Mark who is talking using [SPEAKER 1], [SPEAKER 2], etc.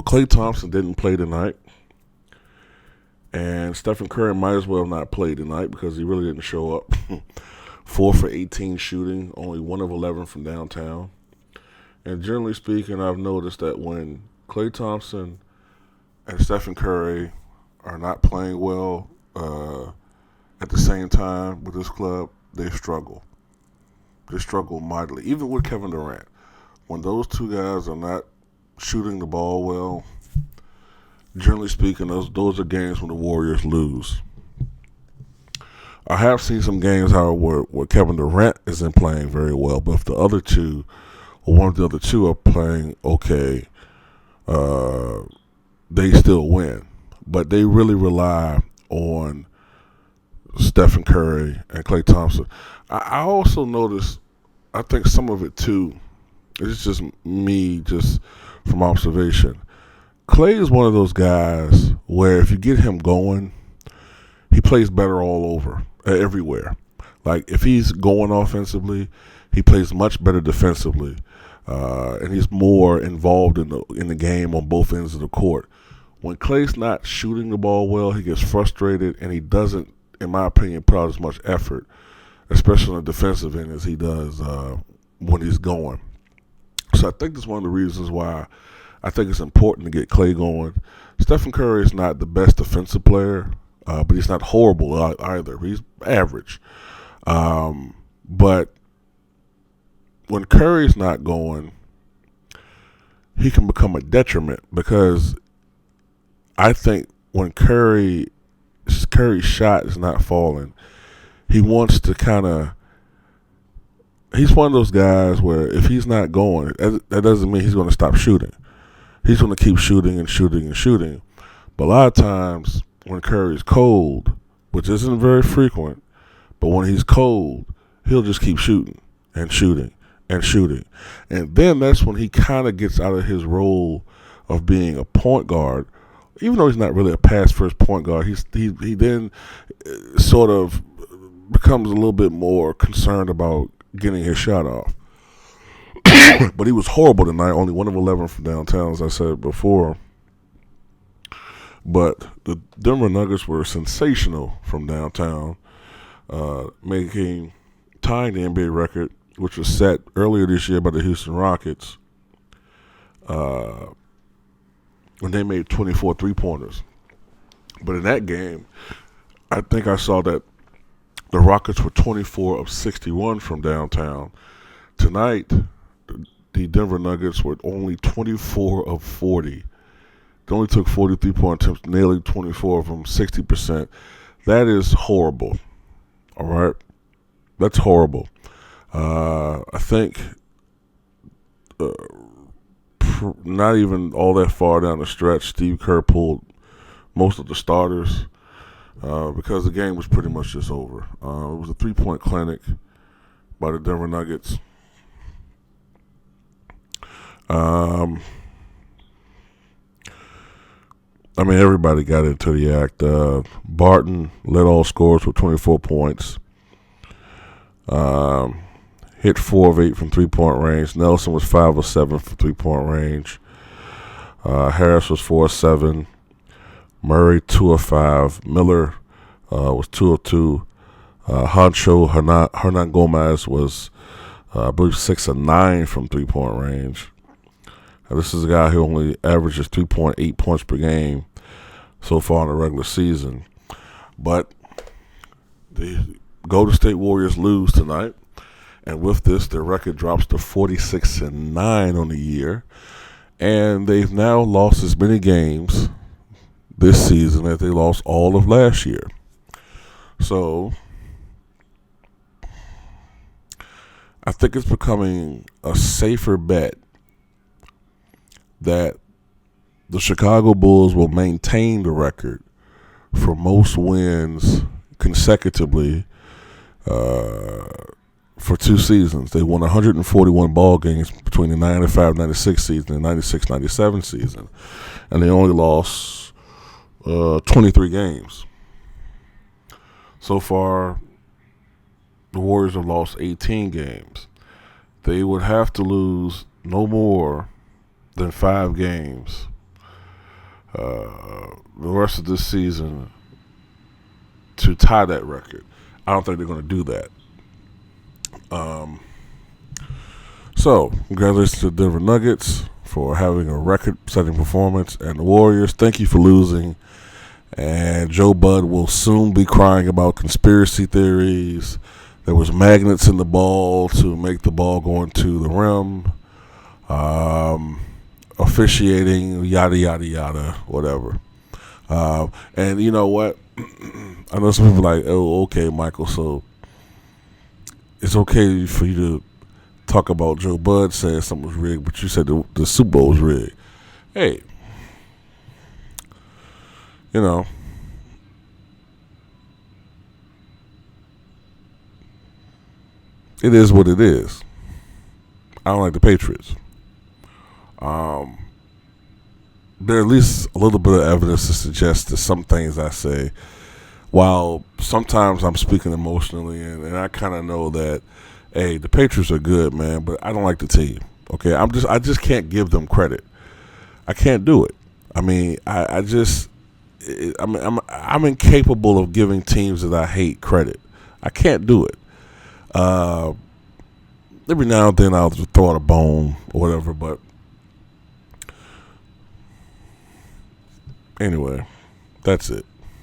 [SPEAKER 1] Well, Klay Thompson didn't play tonight, and Stephen Curry might as well not play tonight because he really didn't show up. 4 for 18 shooting, only 1 of 11 from downtown. And generally speaking, I've noticed that when Klay Thompson and Stephen Curry are not playing well at the same time with this club, they struggle. They struggle mightily. Even with Kevin Durant, when those two guys are not shooting the ball well, generally speaking, those are games when the Warriors lose. I have seen some games, however, where Kevin Durant isn't playing very well, but if the other two, or one of the other two, are playing okay, they still win. But they really rely on Stephen Curry and Klay Thompson. I also noticed, I think some of it too, it's just me, just from observation. Klay is one of those guys where if you get him going, he plays better all over, everywhere. Like if he's going offensively, he plays much better defensively, and he's more involved in the game on both ends of the court. When Klay's not shooting the ball well, he gets frustrated, and he doesn't, in my opinion, put out as much effort, especially on the defensive end, as he does when he's going. So I think that's one of the reasons why I think it's important to get Klay going. Stephen Curry is not the best defensive player, but he's not horrible either. He's average. But when Curry's not going, he can become a detriment because I think when Curry's shot is not falling, he wants to kind of, he's one of those guys where if he's not going, that doesn't mean he's going to stop shooting. He's going to keep shooting and shooting and shooting. But a lot of times when Curry's cold, which isn't very frequent, but when he's cold, he'll just keep shooting and shooting and shooting. And then that's when he kind of gets out of his role of being a point guard. Even though he's not really a pass-first point guard, he then sort of becomes a little bit more concerned about getting his shot off. But he was horrible tonight, only 1 of 11 from downtown, as I said before. But the Denver Nuggets were sensational from downtown, tying the NBA record, which was set earlier this year by the Houston Rockets, when they made 24 three-pointers. But in that game, I think I saw that the Rockets were 24 of 61 from downtown. Tonight, the Denver Nuggets were only 24 of 40. They only took 43 point attempts, nailing 24 of them, 60%. That is horrible. All right? That's horrible. I think not even all that far down the stretch, Steve Kerr pulled most of the starters because the game was pretty much just over. It was a 3-point clinic by the Denver Nuggets. I mean, everybody got into the act. Barton led all scorers with 24 points. Hit 4 of 8 from 3-point range. Nelson was 5 of 7 from 3-point range. Harris was 4 of 7. Murray 2 of 5. Miller was 2 of 2. Hernan Gomez was, I believe, 6 of 9 from 3-point range. This is a guy who only averages 3.8 points per game so far in the regular season. But the Golden State Warriors lose tonight. And with this, their record drops to 46-9 on the year. And they've now lost as many games this season as they lost all of last year. So I think it's becoming a safer bet that the Chicago Bulls will maintain the record for most wins consecutively for 2 seasons. They won 141 ball games between the 95-96 season and 96-97 season, and they only lost 23 games. So far, the Warriors have lost 18 games. They would have to lose no more than 5 games the rest of this season to tie that record. I don't think they're going to do that. So, congratulations to the Denver Nuggets for having a record-setting performance, and the Warriors, thank you for losing. And Joe Bud will soon be crying about conspiracy theories. There was magnets in the ball to make the ball go into the rim. Officiating, yada, yada, yada, whatever. And you know what? I know some people are like, oh, okay, Michael, so it's okay for you to talk about Joe Bud saying something was rigged, but you said the Super Bowl was rigged. Hey, you know, it is what it is. I don't like the Patriots. There at least a little bit of evidence to suggest that some things I say, while sometimes I'm speaking emotionally, and I kind of know that, hey, the Patriots are good, man, but I don't like the team. Okay, I just can't give them credit. I can't do it. I mean, I'm incapable of giving teams that I hate credit. I can't do it. Every now and then I'll throw out a bone or whatever, but anyway, that's it.